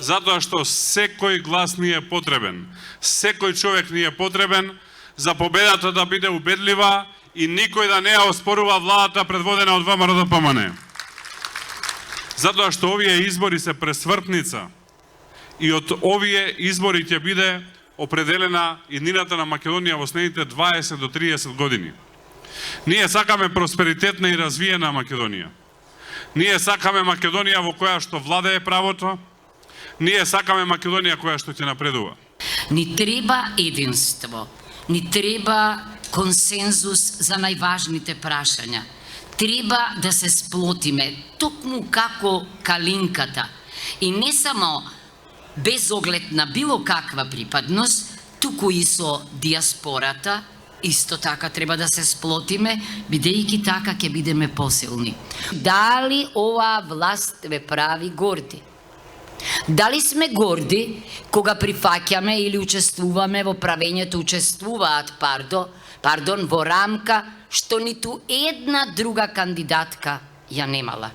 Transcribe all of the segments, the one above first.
Затоа што секој глас ни е потребен, секој човек ни е потребен за победата да биде убедлива и никој да не ја оспорува владата предводена од ВМРО-ДПМН. Затоа што овие избори се пресвртница и од овие избори ќе биде определена иднината на Македонија во следните 20 до 30 години. Ние сакаме просперитетна и развиена Македонија. Ние сакаме Македонија во која што владее правото. Ние сакаме Македонија која што ќе напредува. Ни треба единство, ни треба консензус за најважните прашања. Треба да се сплотиме, токму како калинката. И не само без оглед на било каква припадност, туку и со диаспората, исто така треба да се сплотиме, бидејќи така ќе бидеме посилни. Дали оваа власт ве прави горди? Дали сме горди кога прифаќаме или учествуваме во правењето, во рамка што ниту една друга кандидатка ја немала?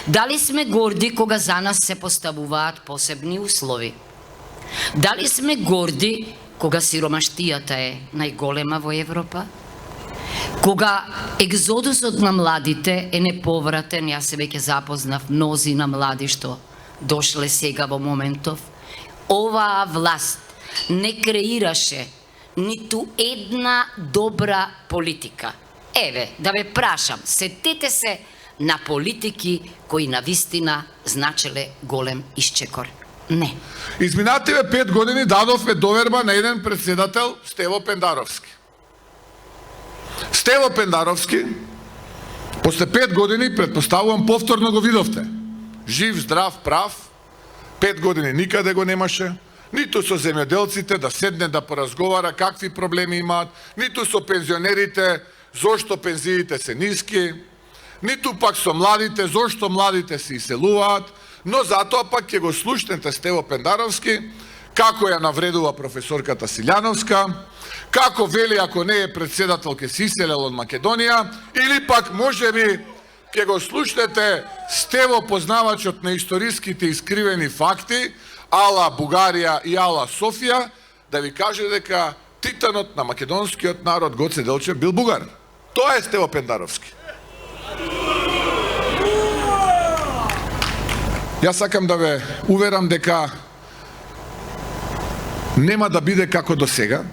Дали сме горди кога за нас се поставуваат посебни услови? Дали сме горди кога сиромаштијата е најголема во Европа? Кога екзодусот на младите е неповратен, јас се веќе запознав мнозина млади што дошле сега во моментов, оваа власт не креираше ниту една добра политика. Еве, да ве прашам, сетете се на политики кои навистина значеле голем исчекор. Не. Изминативе 5 години дадовме доверба на еден председател, Стево Пендаровски. Стево Пендаровски, после 5 години, предпоставувам, повторно го видовте. Жив, здрав, прав, 5 години никаде го немаше, ниту со земјоделците да седне да поразговара какви проблеми имаат, ниту со пензионерите, зошто пензиите се ниски, ниту пак со младите, зошто младите се иселуваат, но затоа пак ќе го слушнете Стево Пендаровски, како ја навредува професорката Силјановска, како вели ако не е председател ќе се иселел од Македонија, или пак можеби ќе го слушнете Стево познавачот на историските искривени факти, ала Бугарија и ала Софија, да ви каже дека титанот на македонскиот народ Гоце Делчев бил бугар. Тоа е Стево Пендаровски. Јас сакам да ве уверам дека нема да биде како до сега.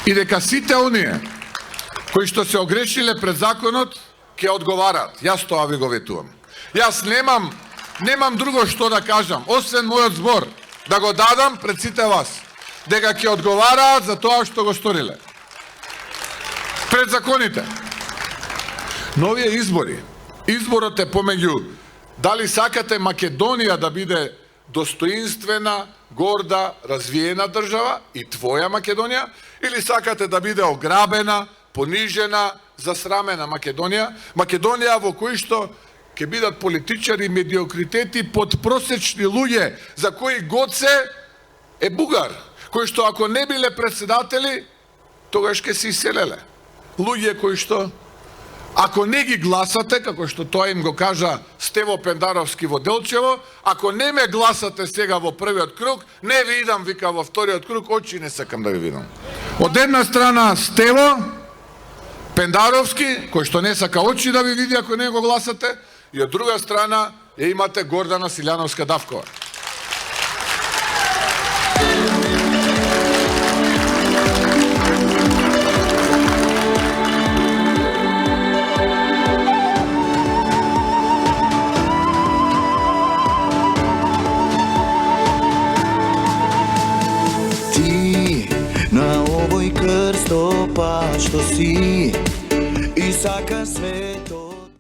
И дека сите оние кои што се огрешиле пред законот ќе одговараат. Јас тоа ви го ветувам. Јас немам друго што да кажам, освен мојот збор, да го дадам пред сите вас, дека ќе одговараат за тоа што го сториле. Пред законите. Новие избори. Изборот е помеѓу дали сакате Македонија да биде достоинствена, горда, развиена држава и твоја Македонија, или сакате да биде ограбена, понижена, засрамена Македонија, Македонија во кој што ќе бидат политичари медиокритети подпросечни луѓе за кои Гоце е бугар, кои што ако не биле председатели, тогаш ќе се иселеле. Луѓе кои што ако не ги гласате, како што тоа им го кажа Стево Пендаровски во Делчево, ако не ме гласате сега во првиот круг, не ви идам, вика, во вториот круг, очи не сакам да ви видам. Од една страна Стево Пендаровски, кој што не сака очи да ви види ако не го гласате, и од друга страна ја имате Гордана Силјановска-Давкова. Крстопат што си и сака свето